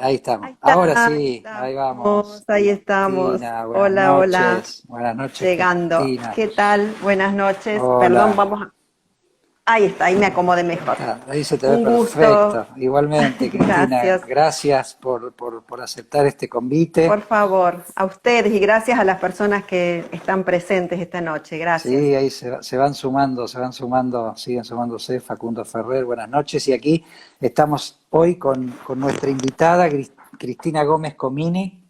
Ahí estamos. Ahí está, Ahora ahí sí, ahí estamos, vamos. ahí estamos. Cristina, buenas Hola, hola, noches. Buenas noches, llegando. Cristina. ¿Qué tal? Buenas noches. Perdón, Hola. vamos a... Ahí está, ahí me acomodé Ahí mejor. está, ahí se te ve Un gusto, perfecto. Igualmente, Cristina, gracias. gracias por aceptar este convite. Por favor, a ustedes y gracias a las personas que están presentes esta noche. Gracias. Sí, ahí se van sumando, siguen sumándose. Facundo Ferrer, buenas noches. Y aquí estamos hoy con nuestra invitada, Cristina Gómez Comini.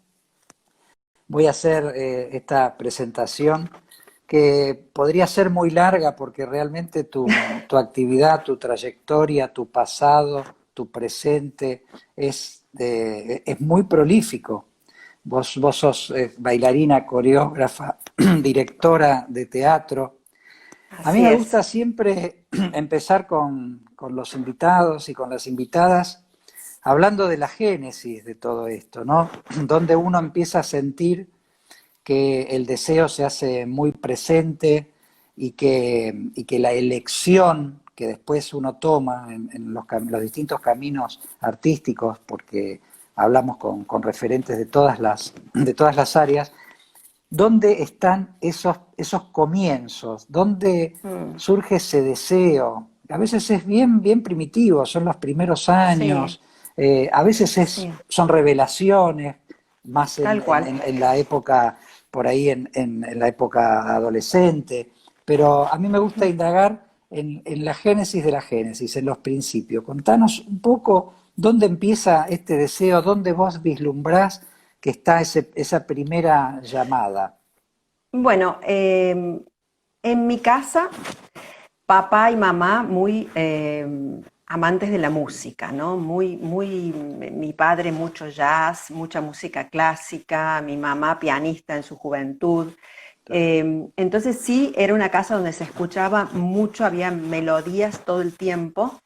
Voy a hacer esta presentación que podría ser muy larga porque realmente tu actividad, tu trayectoria, tu pasado, tu presente es muy prolífico. Vos sos bailarina, coreógrafa, directora de teatro. A mí Así me es. gusta siempre empezar con los invitados y con las invitadas hablando de la génesis de todo esto, ¿no? Donde uno empieza a sentir que el deseo se hace muy presente y que la elección que después uno toma en los distintos caminos artísticos, porque hablamos con referentes de todas las áreas, ¿dónde están esos comienzos? ¿Dónde Mm, surge ese deseo? A veces es bien, bien primitivo, son los primeros sí, años, a veces sí, son revelaciones, más en, tal en- cual. en- en la época, por ahí en la época adolescente, pero a mí me gusta indagar en la génesis de la génesis, en los principios. Contanos un poco dónde empieza este deseo, dónde vos vislumbrás que está esa primera llamada. Bueno, en mi casa papá y mamá muy amantes de la música, ¿no? Mi padre mucho jazz, mucha música clásica, mi mamá pianista en su juventud. Entonces sí, era una casa donde se escuchaba mucho, había melodías todo el tiempo.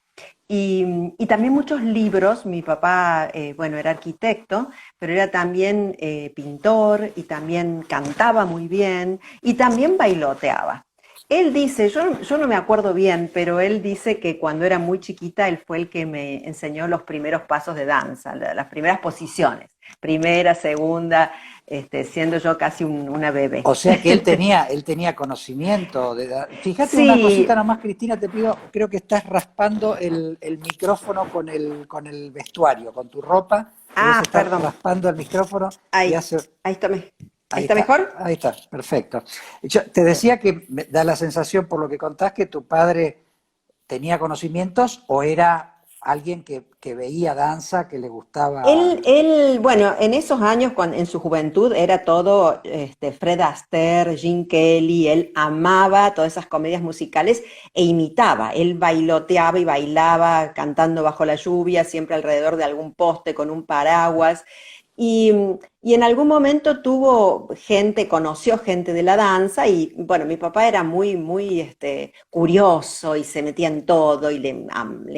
Y también muchos libros, mi papá, bueno, era arquitecto, pero era también pintor y también cantaba muy bien y también bailoteaba. Él dice, yo no me acuerdo bien, pero él dice que cuando era muy chiquita, él fue el que me enseñó los primeros pasos de danza, las primeras posiciones, primera, segunda, siendo yo casi una bebé. O sea que él tenía conocimiento. Fíjate una cosita Sí, nomás, Cristina, te pido, creo que estás raspando el micrófono con el vestuario, con tu ropa, debes estar perdón, raspando el micrófono y ahí, hace. ahí está, ahí Ahí está está, mejor. ahí está, perfecto. Yo te Bien. decía que me da la sensación, por lo que contás, que tu padre tenía conocimientos o era alguien que veía danza, que le gustaba. Bueno, en esos años, en su juventud, era todo Fred Astaire, Gene Kelly, él amaba todas esas comedias musicales e imitaba, él bailoteaba y bailaba cantando bajo la lluvia, siempre alrededor de algún poste con un paraguas. Y, y en algún momento tuvo gente, conoció gente de la danza y bueno, mi papá era muy curioso y se metía en todo y le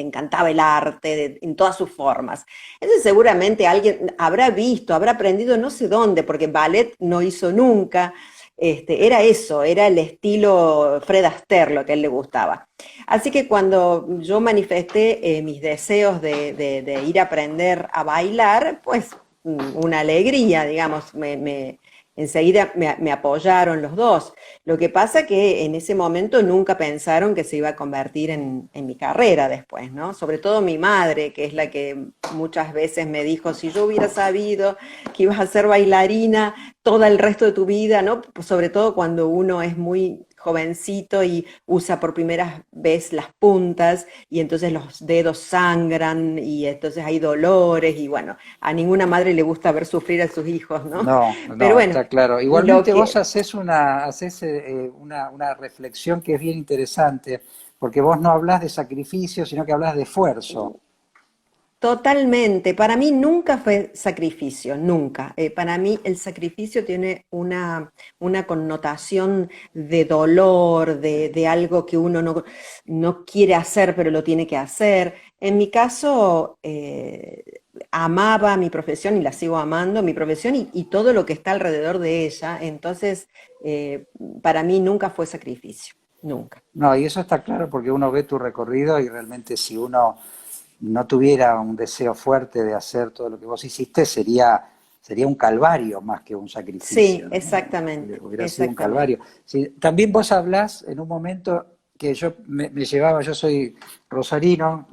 encantaba el arte en todas sus formas. Entonces seguramente alguien habrá visto, habrá aprendido no sé dónde, porque ballet no hizo nunca. Era eso, era el estilo Fred Astaire lo que a él le gustaba. Así que cuando yo manifesté mis deseos de ir a aprender a bailar, pues una alegría, digamos, enseguida me apoyaron los dos. Lo que pasa que en ese momento nunca pensaron que se iba a convertir en mi carrera después, ¿no? Sobre todo mi madre, que es la que muchas veces me dijo, si yo hubiera sabido que ibas a ser bailarina todo el resto de tu vida, ¿no? Pues sobre todo cuando uno es muy jovencito y usa por primera vez las puntas y entonces los dedos sangran y entonces hay dolores y bueno, a ninguna madre le gusta ver sufrir a sus hijos, ¿no? No, Pero no, bueno, está claro. lo Igualmente vos que haces una reflexión que es bien interesante, porque vos no hablas de sacrificio, sino que hablas de esfuerzo. totalmente, para mí nunca fue sacrificio, nunca. Para mí el sacrificio tiene una connotación de dolor, de algo que uno no quiere hacer, pero lo tiene que hacer. En mi caso, amaba mi profesión y la sigo amando, mi profesión y todo lo que está alrededor de ella. Entonces, para mí nunca fue sacrificio. nunca. No, y eso está claro porque uno ve tu recorrido y realmente si uno no tuviera un deseo fuerte de hacer todo lo que vos hiciste, sería un calvario más que un Sí, sacrificio, ¿no? exactamente, Hubiera sido un exactamente. calvario. Sí, también vos hablás en un momento que yo me llevaba, yo soy rosarino,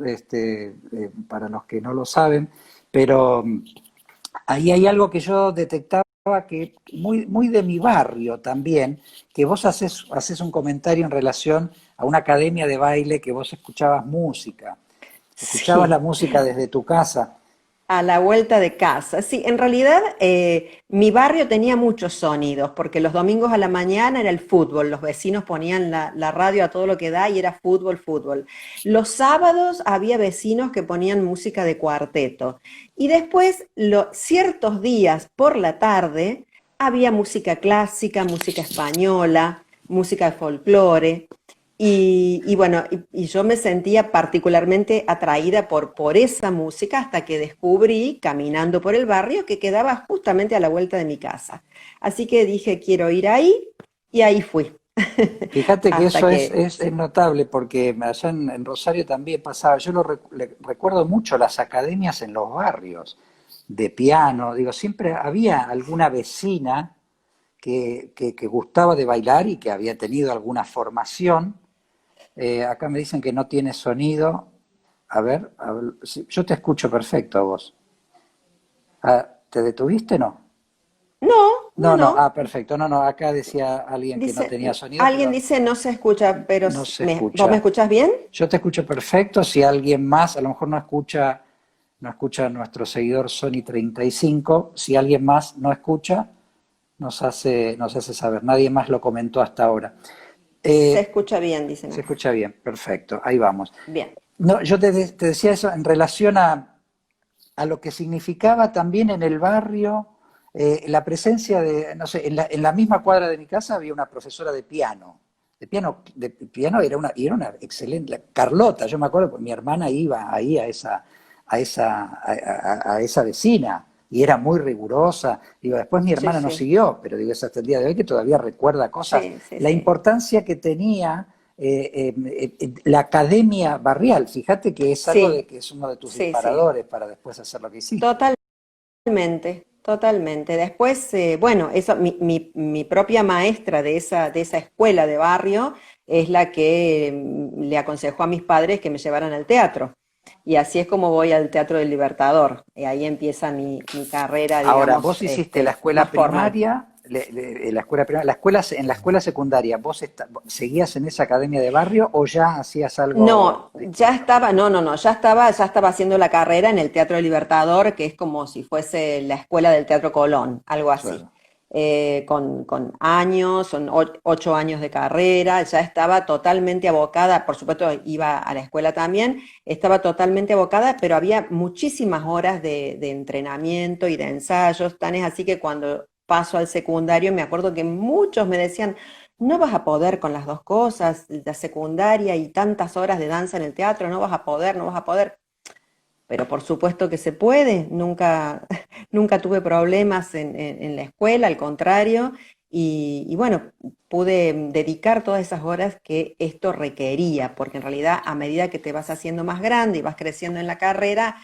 para los que no lo saben, pero ahí hay algo que yo detectaba que muy, muy de mi barrio también, que vos haces un comentario en relación a una academia de baile que vos escuchabas música. Escuchabas la Sí. música desde tu casa. A la vuelta de casa. Sí, en realidad mi barrio tenía muchos sonidos, porque los domingos a la mañana era el fútbol, los vecinos ponían la radio a todo lo que da y era fútbol, fútbol. Los sábados había vecinos que ponían música de cuarteto. Y después, ciertos días por la tarde, había música clásica, música española, música de folclore. Y bueno, y yo me sentía particularmente atraída por esa música hasta que descubrí, caminando por el barrio, que quedaba justamente a la vuelta de mi casa. Así que dije, quiero ir ahí, y ahí fui. Fíjate que Hasta eso es, que, es, es sí, notable porque allá en Rosario también pasaba. Yo recuerdo mucho las academias en los barrios de piano. Digo, siempre había alguna vecina que gustaba de bailar y que había tenido alguna formación. Acá me dicen que no tiene sonido. A ver, sí, yo te escucho perfecto a vos. Ah, ¿te detuviste? No. no, no, No, no, no. perfecto. No, no, acá decía alguien que no Dice, tenía sonido, alguien pero dice no se escucha, pero no se ¿vos me escucha. escuchás bien? Yo te escucho perfecto. Si alguien más, a lo mejor no escucha nuestro seguidor Sony35. Si alguien más no escucha, nos hace saber. Nadie más lo comentó hasta ahora. Se Eh, escucha bien, dicen Se acá. escucha bien, perfecto, ahí vamos. Bien. No, yo te decía eso en relación a lo que significaba también en el barrio la presencia de, no sé, en la misma cuadra de mi casa había una profesora de piano. De piano era una excelente, Carlota, yo me acuerdo, porque mi hermana iba ahí a esa vecina y era muy rigurosa. Digo, después mi Sí, hermana no sí. siguió, pero digo, es hasta el día de hoy que todavía recuerda cosas. Sí, sí, La sí. importancia que tenía la academia barrial, fíjate que es algo de Sí, que es uno de tus sí, sí. disparadores para después hacer lo que hiciste. Totalmente, totalmente. Después, bueno, eso, mi propia maestra de esa escuela de barrio es la que le aconsejó a mis padres que me llevaran al teatro. Y así es como voy al Teatro del Libertador. Y ahí empieza mi carrera, Ahora, digamos, vos hiciste la escuela más formal. primaria, la escuela secundaria, ¿seguías en esa academia de barrio o ya hacías algo No, distinto? no, no, no, ya estaba haciendo la carrera en el Teatro del Libertador, que es como si fuese la escuela del Teatro Colón, algo así. Claro. Con años, son 8 años de carrera, ya estaba totalmente abocada, por supuesto iba a la escuela también, estaba totalmente abocada, pero había muchísimas horas de entrenamiento y de ensayos, tan es así que cuando paso al secundario me acuerdo que muchos me decían, no vas a poder con las dos cosas, la secundaria y tantas horas de danza en el teatro, no vas a poder, no vas a poder. Pero por supuesto que se puede, nunca, nunca tuve problemas en la escuela, al contrario, y bueno, pude dedicar todas esas horas que esto requería, porque en realidad a medida que te vas haciendo más grande y vas creciendo en la carrera,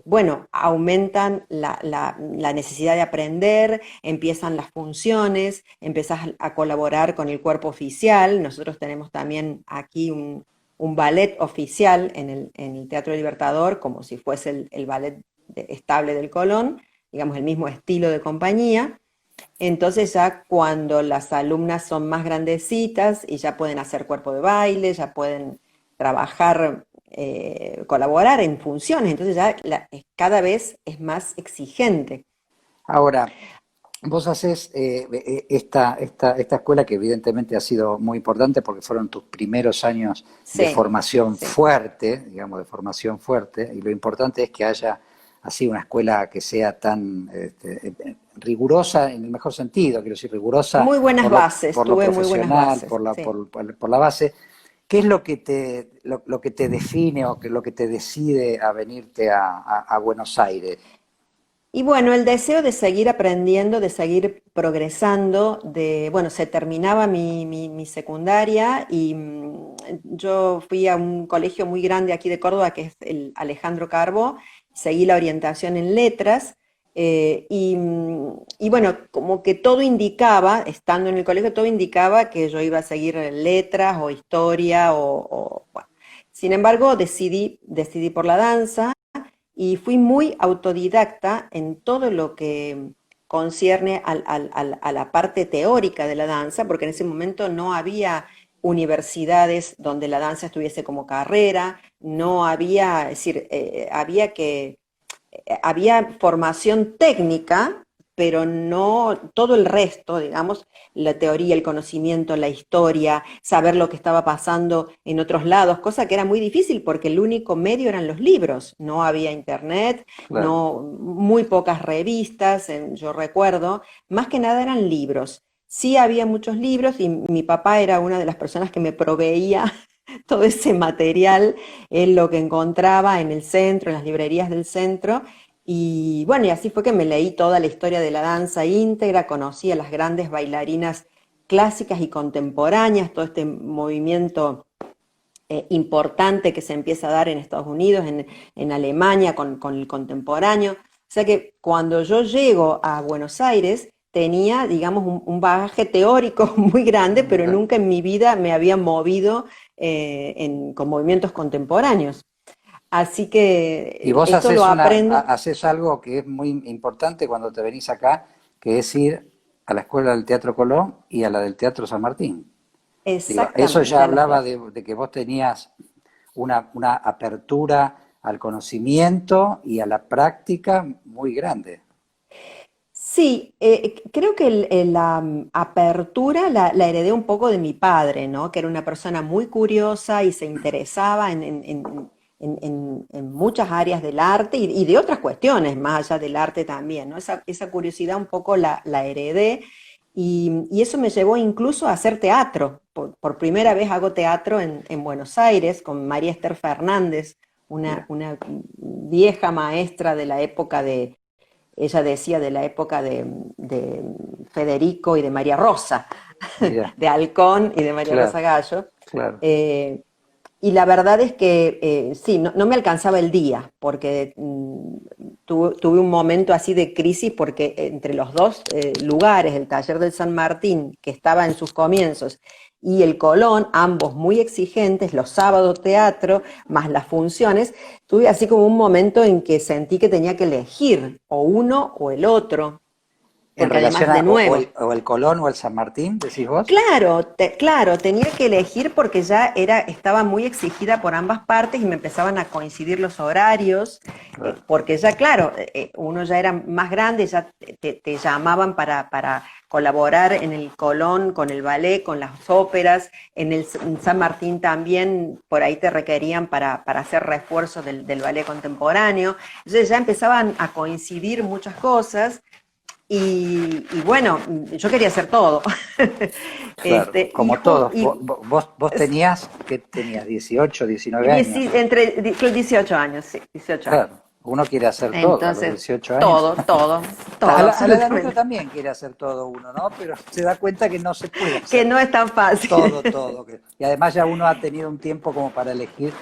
bueno, aumentan la necesidad de aprender, empiezan las funciones, empiezas a colaborar con el cuerpo oficial. Nosotros tenemos también aquí un ballet oficial en el Teatro Libertador, como si fuese el ballet estable del Colón, digamos el mismo estilo de compañía. Entonces ya cuando las alumnas son más grandecitas y ya pueden hacer cuerpo de baile, ya pueden trabajar, colaborar en funciones, entonces ya cada vez es más exigente. Ahora, vos haces esta escuela que evidentemente ha sido muy importante porque fueron tus primeros años de Sí, formación sí, fuerte, digamos, de formación fuerte, y lo importante es que haya así una escuela que sea tan rigurosa en el mejor sentido, quiero decir, rigurosa muy buenas por lo, bases, por lo tuve muy buenas profesional, bases, por la, sí. por la base. ¿Qué es lo que te define o lo que te decide a venirte a Buenos Aires? Y bueno, el deseo de seguir aprendiendo, de seguir progresando, bueno, se terminaba mi secundaria y yo fui a un colegio muy grande aquí de Córdoba, que es el Alejandro Carbó, seguí la orientación en letras, y bueno, como que todo indicaba, estando en el colegio, todo indicaba que yo iba a seguir letras o historia bueno. Sin embargo, decidí por la danza y fui muy autodidacta en todo lo que concierne a la parte teórica de la danza, porque en ese momento no había universidades donde la danza estuviese como carrera, no había, es decir, había formación técnica, pero no todo el resto, digamos, la teoría, el conocimiento, la historia, saber lo que estaba pasando en otros lados, cosa que era muy difícil porque el único medio eran los libros, no había internet, Claro. no, muy pocas revistas, yo recuerdo, más que nada eran libros. Sí había muchos libros y mi papá era una de las personas que me proveía todo ese material, él lo que encontraba en el centro, en las librerías del centro, y bueno, y así fue que me leí toda la historia de la danza íntegra, conocí a las grandes bailarinas clásicas y contemporáneas, todo este movimiento importante que se empieza a dar en Estados Unidos, en Alemania, con el contemporáneo. O sea que cuando yo llego a Buenos Aires, tenía, digamos, un bagaje teórico muy grande, pero nunca en mi vida me había movido con movimientos contemporáneos. Así Y que vos esto lo aprendo. haces algo que es muy importante cuando te venís acá, que es ir a la Escuela del Teatro Colón y a la del Teatro San Martín. Digo, eso ya Exactamente, a las hablaba dos. de que vos tenías una apertura al conocimiento y a la práctica muy grande. Sí, creo que la apertura la heredé un poco de mi padre, ¿no? Que era una persona muy curiosa y se interesaba en muchas áreas del arte y de otras cuestiones, más allá del arte también, ¿no? Esa curiosidad un poco la heredé y eso me llevó incluso a hacer teatro. Por primera vez hago teatro en Buenos Aires con María Esther Fernández, Mira, una vieja maestra de la época ella decía de la época de Federico y de María Rosa, mira, de Halcón y de María claro, Rosa Gallo. claro. Eh, y la verdad es que sí, no me alcanzaba el día, porque tuve un momento así de crisis, porque entre los dos lugares, el taller del San Martín, que estaba en sus comienzos, y el Colón, ambos muy exigentes, los sábados teatro, más las funciones, tuve así como un momento en que sentí que tenía que elegir o uno o el otro, En porque relación además, a de nuevo, o el Colón o el San Martín, decís vos. claro, claro, tenía que elegir porque ya estaba muy exigida por ambas partes y me empezaban a coincidir los horarios, Claro. porque ya, claro, uno ya era más grande, ya te llamaban para colaborar en el Colón, con el ballet, con las óperas, en San Martín también, por ahí te requerían para hacer refuerzo del ballet contemporáneo. Entonces ya empezaban a coincidir muchas cosas. Y bueno, yo quería hacer todo. Claro, Y, como todos. y Vos tenías, ¿qué tenías? 18, 19 años. entre 18 años, sí, 18 años. Claro, uno quiere hacer todo a los Entonces, 18 años. todo, todo, todo, A la edad nuestra absolutamente. también quiere hacer todo uno, ¿no? Pero se da cuenta que no se puede Que hacer no es tan fácil. todo, todo. Y además ya uno ha tenido un tiempo como para elegir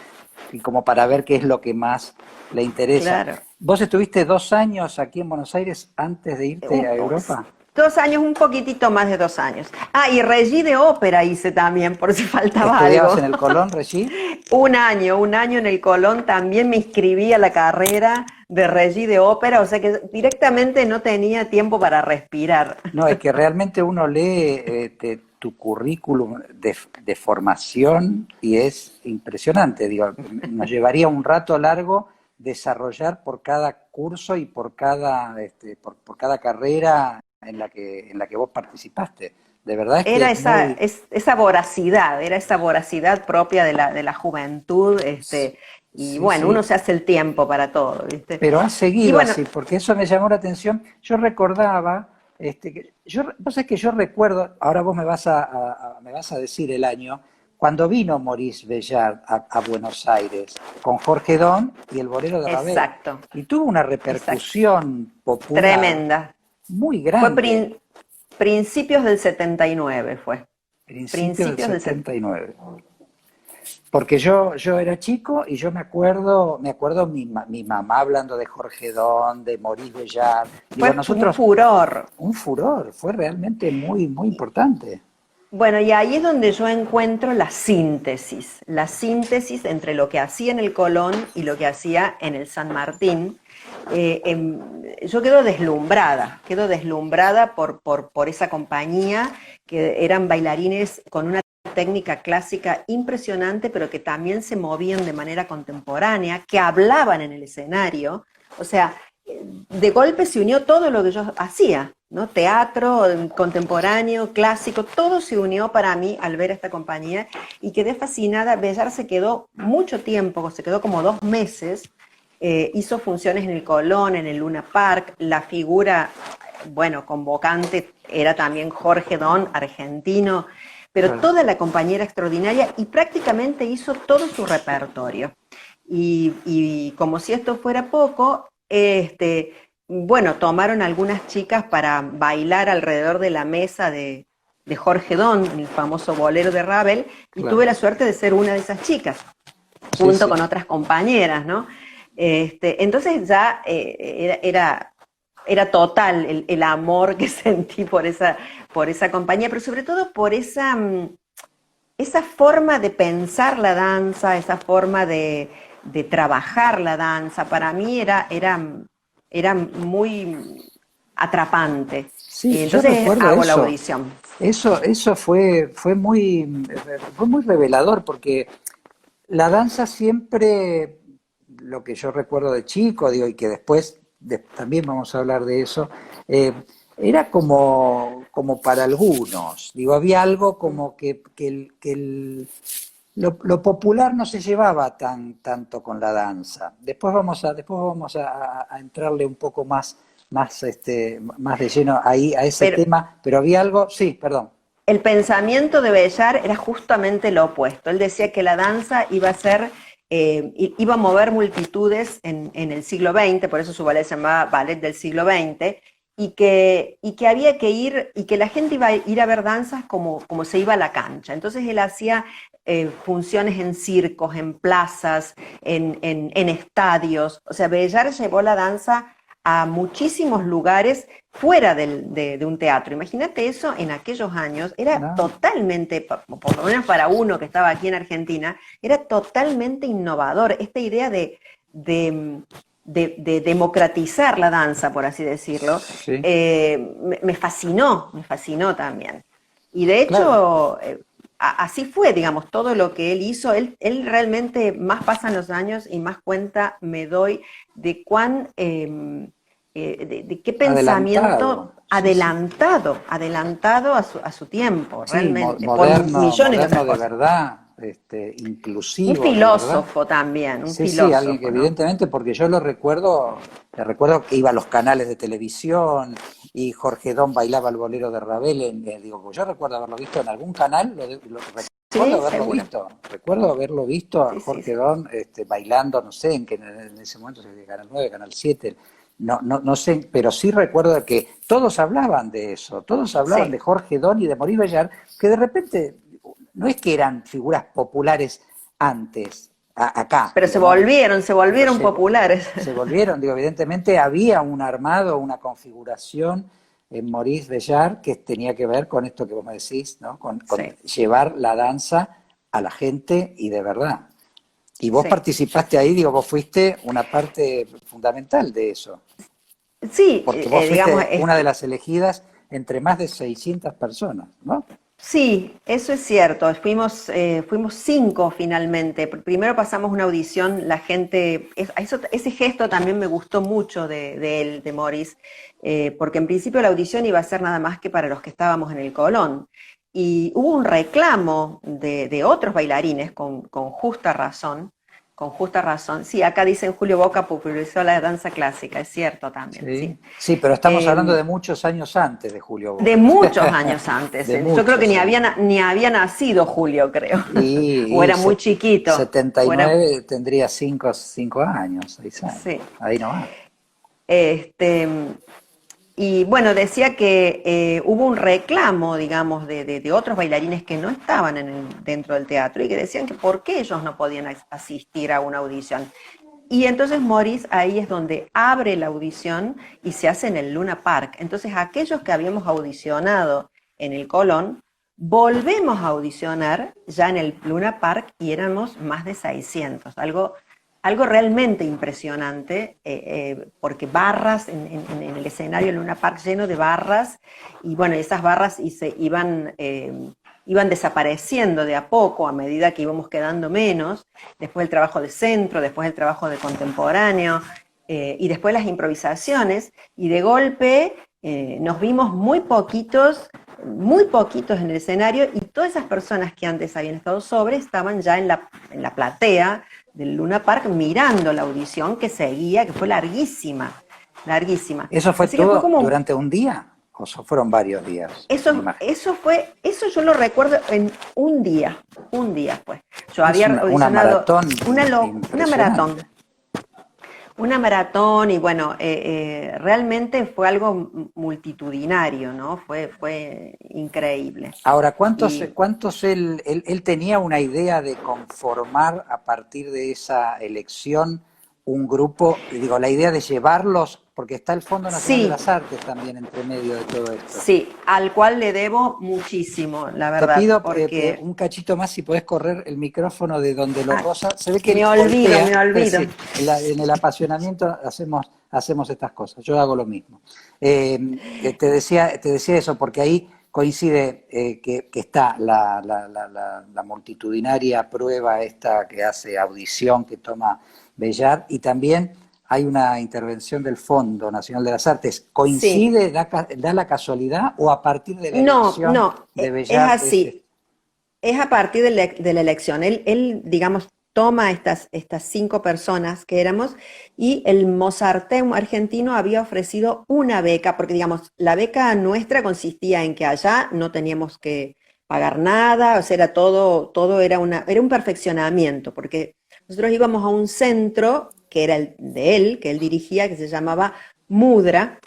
y como para ver qué es lo que más le interesa. Claro. ¿Vos estuviste 2 años aquí en Buenos Aires antes de irte Un- a un- Europa? 2 años, un poquitito más de 2 años. Ah, y Regie de ópera hice también, por si faltaba ¿Estudiabas algo. en el Colón, Regí? Un año en el Colón, también me inscribí a la carrera de Regie de ópera, o sea que directamente no tenía tiempo para respirar. No, es que realmente uno lee tu currículum de formación y es impresionante. Digo, nos llevaría un rato largo desarrollar por cada curso y por cada, por cada carrera en la que vos participaste. De verdad es que Era es muy... era esa voracidad propia de la juventud, y Sí, bueno, uno sí. se hace el tiempo para todo, ¿viste? Pero has Y seguido bueno, así, porque eso me llamó la atención. Yo recordaba, vos sabés que yo recuerdo, ahora vos me vas me vas a decir el año, cuando vino Maurice Béjart a Buenos Aires con Jorge Don y el bolero de Ravel. Exacto, Y tuvo una exacto. repercusión popular Tremenda. muy Fue grande, principios del 79 fue. principios del Principios del 79. Porque yo era chico y yo me acuerdo mi mamá hablando de Jorge Don, de Maurice Béjart. Digo, Fue un nosotros, furor. un furor, fue realmente muy, muy importante. Bueno, y ahí es donde yo encuentro la síntesis entre lo que hacía en el Colón y lo que hacía en el San Martín. Yo quedo deslumbrada por esa compañía, que eran bailarines con una técnica clásica impresionante, pero que también se movían de manera contemporánea, que hablaban en el escenario. O sea, de golpe se unió todo lo que yo hacía, ¿no? Teatro, contemporáneo, clásico, todo se unió para mí al ver esta compañía y quedé fascinada. Bellar se quedó mucho tiempo, se quedó como 2 meses, hizo funciones en el Colón, en el Luna Park, la figura, bueno, convocante era también Jorge Don, argentino, pero Claro. toda la compañía era extraordinaria y prácticamente hizo todo su repertorio. Y como si esto fuera poco, bueno, tomaron algunas chicas para bailar alrededor de la mesa de Jorge Don, el famoso bolero de Ravel, y tuve Claro. la suerte de ser una de esas chicas, Sí, junto con sí. otras compañeras, ¿no? Entonces ya era total el amor que sentí por esa compañía, pero sobre todo por esa forma de pensar la danza, esa forma de trabajar la danza, para mí era muy atrapante. Sí, Y yo entonces recuerdo hago la eso. audición. Eso fue muy revelador porque la danza siempre, lo que yo recuerdo de chico, digo, y que después también vamos a hablar de eso, eh, era como para algunos. Digo, había algo como lo popular no se llevaba tanto con la danza. Después vamos a entrarle un poco más de lleno ahí a ese Pero tema, pero había algo, sí, perdón. el pensamiento de Bellar era justamente lo opuesto. Él decía que la danza iba a ser, iba a mover multitudes en el siglo XX, por eso su ballet se llamaba Ballet del siglo XX, y que había que ir, y que la gente iba a ir a ver danzas como se iba a la cancha. Entonces él hacía funciones en circos, en plazas, en estadios. O sea, Bellar llevó la danza a muchísimos lugares fuera de un teatro. Imagínate eso en aquellos años, era ¿No? totalmente, por lo menos para uno que estaba aquí en Argentina, era totalmente innovador. Esta idea de, de democratizar la danza, por así decirlo, Sí, me fascinó también. Y de claro. hecho, así fue, digamos, todo lo que él hizo. Él realmente, más pasan los años y más cuenta me doy de cuán, de qué pensamiento Adelantado, sí, sí. adelantado a su tiempo, Sí, realmente, por moderno, millones de otras moderno de cosas. verdad, Un inclusivo de verdad. filósofo también, un Sí, sí, alguien que filósofo, ¿no? evidentemente, porque yo le recuerdo que iba a los canales de televisión y Jorge Don bailaba el bolero de Ravel, digo, pues yo recuerdo haberlo visto en algún canal, recuerdo Sí, haberlo seguro. visto, recuerdo haberlo visto a Sí, sí, Jorge sí. Don bailando, no sé, en ese momento se Canal 9, Canal 7, no sé, pero sí recuerdo que todos hablaban de eso, todos hablaban de Sí. Jorge Don y de Maurice Béjart, que de repente no es que eran figuras populares antes, acá, Pero digo, no, se pero volvieron populares. se volvieron, digo, evidentemente había un armado, una configuración en Maurice Béjart que tenía que ver con esto que vos me decís, ¿no? Con Sí, llevar la danza a la gente y de verdad. Y vos sí. participaste ahí, digo, vos fuiste una parte fundamental de eso, Sí, porque vos digamos, fuiste una de las elegidas entre más de 600 personas, ¿no? sí, eso es cierto. Fuimos 5 finalmente. Primero pasamos una audición, la gente, ese gesto también me gustó mucho de él, de Morris, porque en principio la audición iba a ser nada más que para los que estábamos en el Colón. Y hubo un reclamo de otros bailarines, con justa razón, con justa razón. Sí, acá dicen Julio Boca popularizó la danza clásica, es cierto también, Sí, sí. sí, pero estamos hablando Eh, de muchos años antes de Julio de Boca. muchos años antes. De Yo creo que muchos años. ni había nacido Julio, creo. O Y era muy chiquito. O era, 79 tendría 5 años, 6 años. sí. Ahí nomás. Este, y bueno, decía que hubo un reclamo, digamos, de otros bailarines que no estaban dentro del teatro y que decían que por qué ellos no podían asistir a una audición. Y entonces Morris ahí es donde abre la audición y se hace en el Luna Park. Entonces aquellos que habíamos audicionado en el Colón, volvemos a audicionar ya en el Luna Park y éramos más de 600, algo realmente impresionante, porque barras en el escenario del Luna Park lleno de barras, y bueno, esas barras iban desapareciendo de a poco a medida que íbamos quedando menos, después el trabajo de centro, después el trabajo de contemporáneo, y después las improvisaciones, y de golpe nos vimos muy poquitos en el escenario, y todas esas personas que antes habían estado sobre estaban ya en la platea del Luna Park mirando la audición que seguía, que fue larguísima, larguísima. ¿Eso fue Así que fue todo como, durante un día? ¿O fueron varios días? Me imagino. eso yo lo recuerdo en un día fue. Yo Es había una audicionado maratón una maratón, impresionante. y bueno, realmente fue algo multitudinario, ¿no? Fue increíble. Ahora, ¿cuántos, Y cuántos él tenía una idea de conformar a partir de esa elección un grupo? Y digo, la idea de llevarlos, porque está el Fondo Nacional de sí, las Artes también entre medio de todo esto. sí, al cual le debo muchísimo, la Te verdad, pido porque un cachito más si podés correr el micrófono de donde lo ay, rosa. Se ve que él me olvido, voltea. me olvido. Sí, en el apasionamiento hacemos estas cosas. Yo hago lo mismo. Te decía eso, porque ahí coincide que está la multitudinaria prueba esta que hace audición, que toma Bellar, y también hay una intervención del Fondo Nacional de las Artes. Sí, ¿Coincide, da la casualidad o a partir de la no, elección no, de es Bellar así. Es a partir de la elección. Digamos, toma estas 5 personas que éramos, y el Mozarteum argentino había ofrecido una beca, porque digamos, la beca nuestra consistía en que allá no teníamos que pagar nada, o sea, era un perfeccionamiento, porque nosotros íbamos a un centro que era el de él, que él dirigía, que se llamaba Mudra,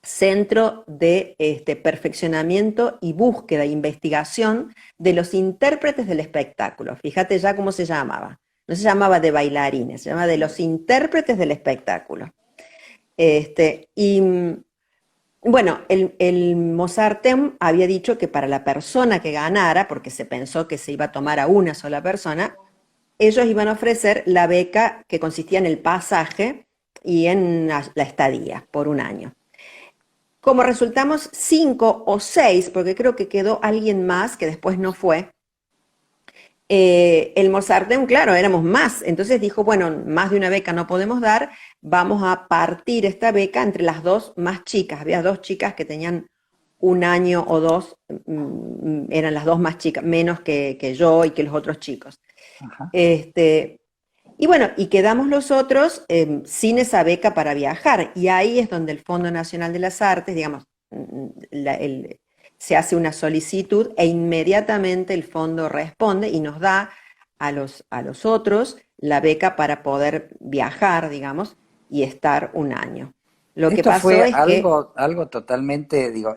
Centro de Perfeccionamiento y Búsqueda e Investigación de los Intérpretes del Espectáculo. Fíjate ya cómo se llamaba. No se llamaba de bailarines, se llama de los intérpretes del espectáculo. Y bueno, el Mozarteum había dicho que para la persona que ganara, porque se pensó que se iba a tomar a una sola persona, ellos iban a ofrecer la beca que consistía en el pasaje y en la estadía por un año. Como resultamos 5 o 6, porque creo que quedó alguien más que después no fue, el Mozarteum, claro, éramos más. Entonces dijo, bueno, más de una beca no podemos dar, vamos a partir esta beca entre las dos más chicas. Había 2 chicas que tenían un año o dos, eran las dos más chicas, menos que yo y que los otros chicos. Ajá. Y bueno, y quedamos los otros sin esa beca para viajar. Y ahí es donde el Fondo Nacional de las Artes, digamos, se hace una solicitud e inmediatamente el fondo responde y nos da a los otros la beca para poder viajar, digamos, y estar un año. Lo que Esto pasó fue es que, algo totalmente, digo,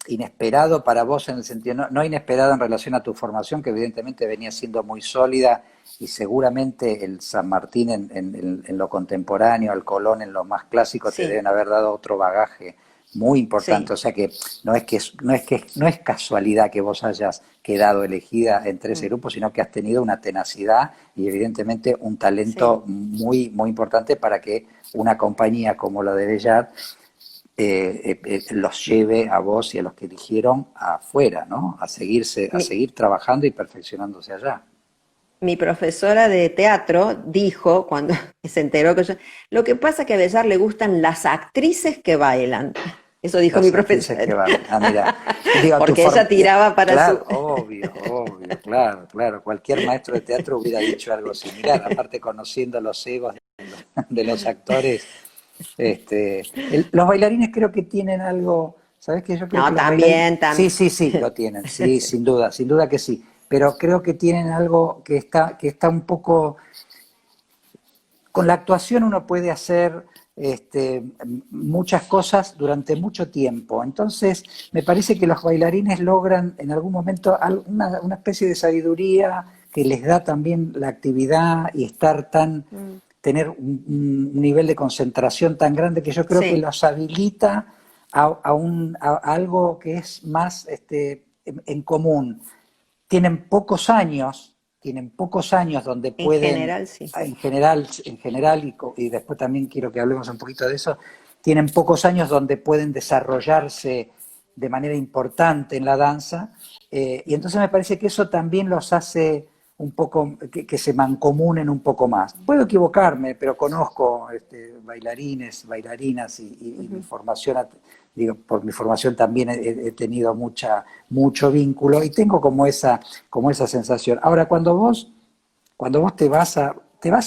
inesperado para vos en el sentido, no inesperado en relación a tu formación, que evidentemente venía siendo muy sólida, y seguramente el San Martín en lo contemporáneo, el Colón en lo más clásico, te sí, deben haber dado otro bagaje muy importante. sí, O sea que no es casualidad que vos hayas quedado elegida entre ese mm, grupo, sino que has tenido una tenacidad y evidentemente un talento sí. muy, muy importante para que una compañía como la de Bellar los lleve a vos y a los que eligieron afuera, ¿no? A Mi, seguir trabajando y perfeccionándose allá. mi profesora de teatro dijo, cuando se enteró que yo, lo que pasa es que a Bellar le gustan las actrices que bailan. Eso dijo mi Actrices que profesora. van. Ah, mira. Digo, Porque ella tiraba para claro, su... obvio, obvio, claro, claro. Cualquier maestro de teatro hubiera dicho algo similar, aparte conociendo los egos de los actores. Los bailarines creo que tienen algo, ¿sabes qué? Yo creo que No, los bailarines, también, sí, también. sí, sí, lo tienen, sí, sin duda que sí, pero creo que tienen algo que está un poco, con la actuación uno puede hacer muchas cosas durante mucho tiempo, entonces me parece que los bailarines logran en algún momento una especie de sabiduría que les da también la actividad y estar tan Mm, tener un nivel de concentración tan grande que yo creo que sí, los habilita a algo que es más en común. Tienen pocos años donde en pueden, general sí. en general y después también quiero que hablemos un poquito de eso, tienen pocos años donde pueden desarrollarse de manera importante en la danza, y entonces me parece que eso también los hace un poco, que se mancomunen un poco más. Puedo equivocarme, pero conozco bailarines, bailarinas y mi Ujú. formación, digo, por mi formación también he tenido mucho vínculo y tengo como esa sensación. Ahora, cuando vos te vas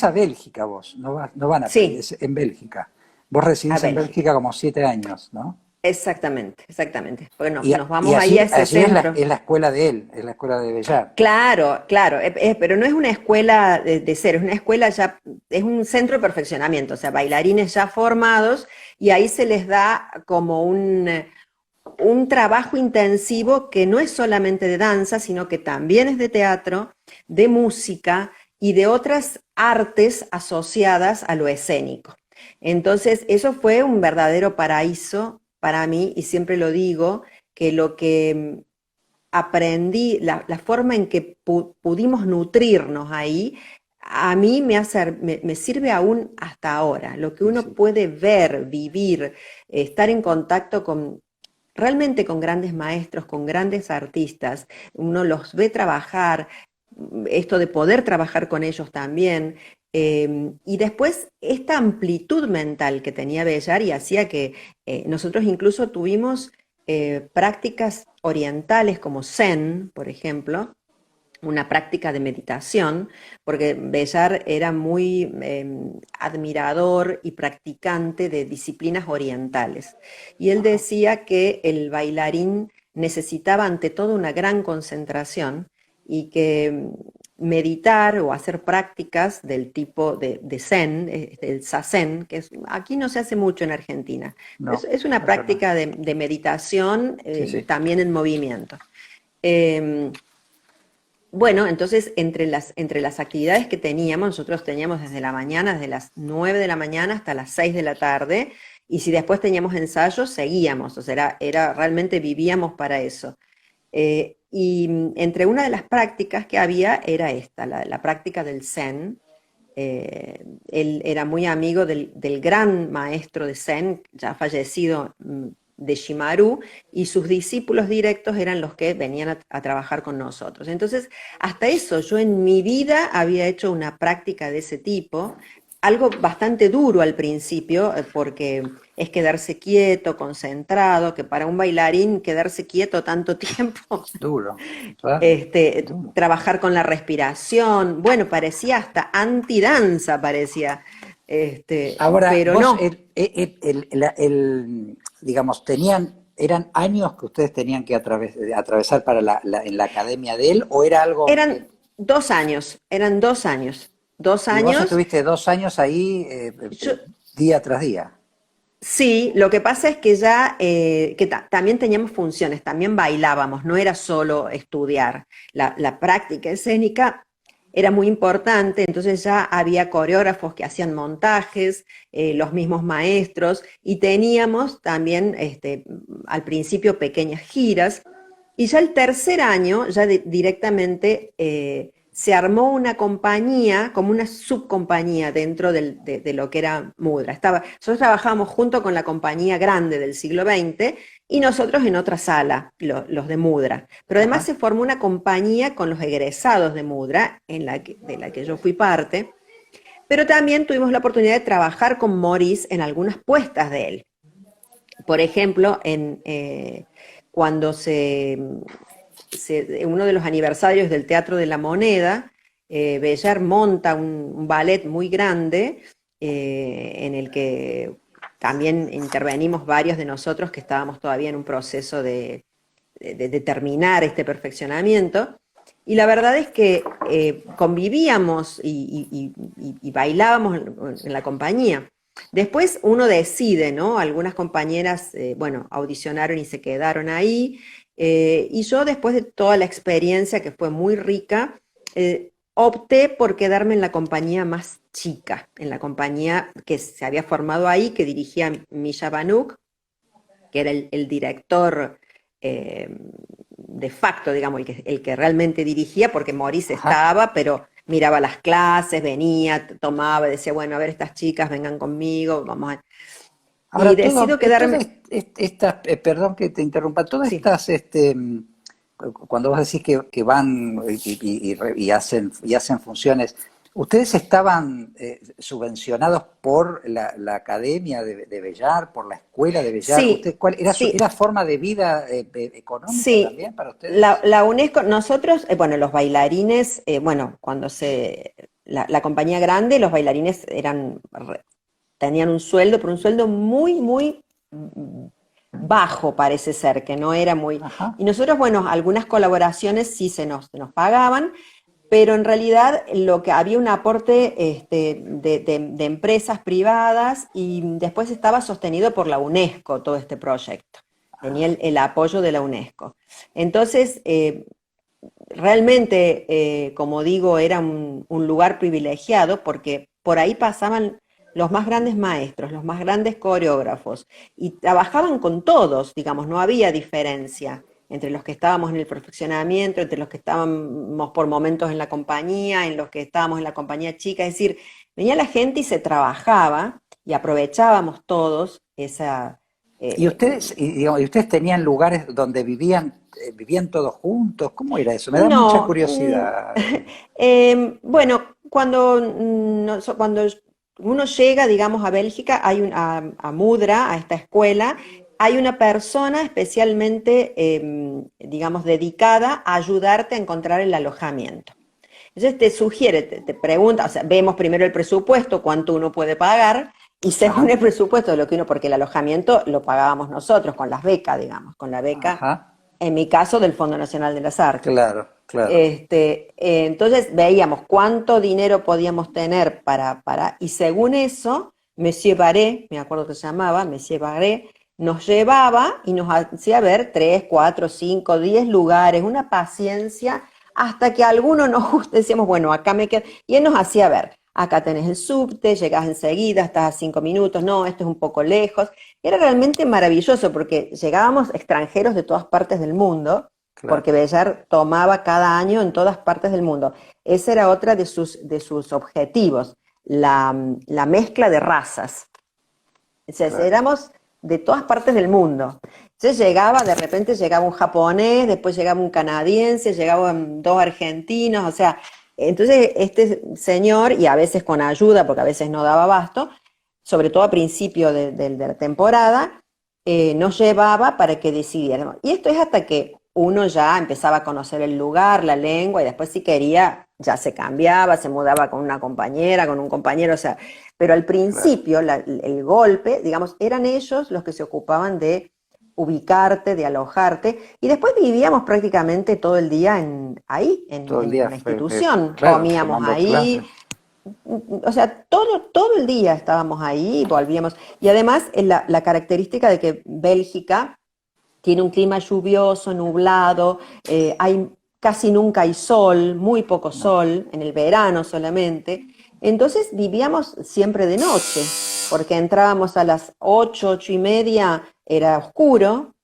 a Bélgica vos, no van Sí, es en Bélgica. Vos a residís en Bélgica. Bélgica como 7 años, ¿no? Exactamente, exactamente. Bueno, Y, nos y vamos ahí a allí, ese allí centro. es la escuela de él, es la escuela de Bellar. Claro, claro, pero no es una escuela de cero, es una escuela ya, es un centro de perfeccionamiento, o sea, bailarines ya formados y ahí se les da como un trabajo intensivo que no es solamente de danza, sino que también es de teatro, de música y de otras artes asociadas a lo escénico. Entonces, eso fue un verdadero paraíso para mí y siempre lo digo, que lo que aprendí, la forma en que pudimos nutrirnos ahí, a mí me sirve aún hasta ahora. Lo que Sí, uno sí. puede ver, vivir, estar en contacto con realmente con grandes maestros, con grandes artistas, uno los ve trabajar, esto de poder trabajar con ellos también. Y después esta amplitud mental que tenía Bellar y hacía que nosotros incluso tuvimos prácticas orientales como Zen, por ejemplo, una práctica de meditación, porque Bellar era muy admirador y practicante de disciplinas orientales. Y él decía que el bailarín necesitaba ante todo una gran concentración y que meditar o hacer prácticas del tipo de Zen, el Zazen, que aquí no se hace mucho en Argentina, pero No, es una es verdad. práctica de meditación Sí, sí. también en movimiento. Eh, bueno, entonces entre las actividades que teníamos, nosotros teníamos desde la mañana, desde las 9 de la mañana hasta las 6 de la tarde, y si después teníamos ensayos, seguíamos, o sea, realmente vivíamos para eso. Entre una de las prácticas que había era esta, la práctica del Zen. Él era muy amigo del gran maestro de Zen, ya fallecido, de Shimaru, y sus discípulos directos eran los que venían a trabajar con nosotros. Entonces, hasta eso, yo en mi vida había hecho una práctica de ese tipo, algo bastante duro al principio, porque es quedarse quieto, concentrado, que para un bailarín quedarse quieto tanto tiempo, Duro, claro, duro. trabajar con la respiración, bueno, parecía hasta antidanza, parecía, Ahora, pero vos, no. digamos, eran años que ustedes tenían que atravesar para en la academia de él, o era algo que... Eran 2 años, eran 2 años, dos Y vos años. estuviste 2 años ahí, Yo, día tras día. sí, lo que pasa es que ya también teníamos funciones, también bailábamos, no era solo estudiar. La práctica escénica era muy importante, entonces ya había coreógrafos que hacían montajes, los mismos maestros, y teníamos también al principio pequeñas giras, y ya el tercer año, ya directamente se armó una compañía, como una subcompañía dentro de lo que era Mudra. Nosotros trabajábamos junto con la compañía grande del siglo XX y nosotros en otra sala, los de Mudra. Pero además Ajá. se formó una compañía con los egresados de Mudra, de la que yo fui parte, pero también tuvimos la oportunidad de trabajar con Maurice en algunas puestas de él. Por ejemplo, cuando uno de los aniversarios del Teatro de la Moneda, Bellar monta un ballet muy grande en el que también intervenimos varios de nosotros que estábamos todavía en un proceso de terminar este perfeccionamiento. Y la verdad es que convivíamos y bailábamos en la compañía. Después uno decide, ¿no? Algunas compañeras, bueno, audicionaron y se quedaron ahí. Y yo, después de toda la experiencia, que fue muy rica, opté por quedarme en la compañía más chica, en la compañía que se había formado ahí, que dirigía Misha Banuk, que era el director de facto, digamos, el que realmente dirigía, porque Maurice Ajá. estaba, pero miraba las clases, venía, tomaba, decía, bueno, a ver, estas chicas vengan conmigo, vamos a... Y Ahora, decido quedarme, estas, perdón que te interrumpa, todas sí, estas, cuando vos decís que van y hacen funciones, ¿ustedes estaban subvencionados por la Academia de Bellar, por la Escuela de Bellar? sí, ¿Usted, cuál era sí, era forma de vida económica sí. también para La, ustedes? la UNESCO, nosotros, bueno, los bailarines, bueno, la compañía grande, los bailarines tenían un sueldo, pero un sueldo muy, muy bajo parece ser, que no era muy... Ajá. Y nosotros, bueno, algunas colaboraciones sí se nos pagaban, pero en realidad lo que había un aporte de empresas privadas y después estaba sostenido por la UNESCO todo este proyecto. Tenía el apoyo de la UNESCO. Entonces, realmente, como digo, era un lugar privilegiado porque por ahí pasaban los más grandes maestros, los más grandes coreógrafos, y trabajaban con todos, digamos, no había diferencia entre los que estábamos en el perfeccionamiento, entre los que estábamos por momentos en la compañía, en los que estábamos en la compañía chica, es decir, venía la gente y se trabajaba y aprovechábamos todos esa... ¿Y eh, ustedes, digamos, y ustedes tenían lugares donde vivían todos juntos? ¿Cómo era eso? Me da mucha No, curiosidad. bueno, cuando uno llega, digamos, a Bélgica, a Mudra, a esta escuela, hay una persona especialmente, digamos, dedicada a ayudarte a encontrar el alojamiento. Entonces te sugiere, te pregunta, o sea, vemos primero el presupuesto, cuánto uno puede pagar, y según Ajá, el presupuesto de lo que uno, porque el alojamiento lo pagábamos nosotros con las becas, digamos, con la beca, ajá, en mi caso, del Fondo Nacional de las Artes. claro, claro. Entonces veíamos cuánto dinero podíamos tener y según eso, Monsieur Barré, me acuerdo que se llamaba, Monsieur Barré, nos llevaba y nos hacía ver 3, 4, 5, 10 lugares, una paciencia, hasta que alguno nos guste, decíamos, bueno, acá me quedo, y él nos hacía ver, acá tenés el subte, llegás enseguida, estás a 5 minutos, no, esto es un poco lejos. Era realmente maravilloso porque llegábamos extranjeros de todas partes del mundo, Claro. porque Bellar tomaba cada año en todas partes del mundo. Ese era otra de sus objetivos, la mezcla de razas. Entonces, Claro. éramos de todas partes del mundo. Entonces de repente llegaba un japonés, después llegaba un canadiense, llegaban dos argentinos, o sea, entonces este señor, y a veces con ayuda, porque a veces no daba abasto, sobre todo a principio de la temporada, nos llevaba para que decidiéramos. Y esto es hasta que uno ya empezaba a conocer el lugar, la lengua, y después si quería, ya se cambiaba, se mudaba con una compañera, con un compañero, o sea, pero al Claro. principio el golpe, digamos, eran ellos los que se ocupaban de ubicarte, de alojarte, y después vivíamos prácticamente todo el día ahí, en, Todo el en día la fue, institución, claro, comíamos tomando clases. ahí, o sea, todo el día estábamos ahí y volvíamos. Y además la característica de que Bélgica tiene un clima lluvioso, nublado, casi nunca hay sol, muy poco No. sol, en el verano solamente. Entonces vivíamos siempre de noche, porque entrábamos a las 8, 8:30, era oscuro,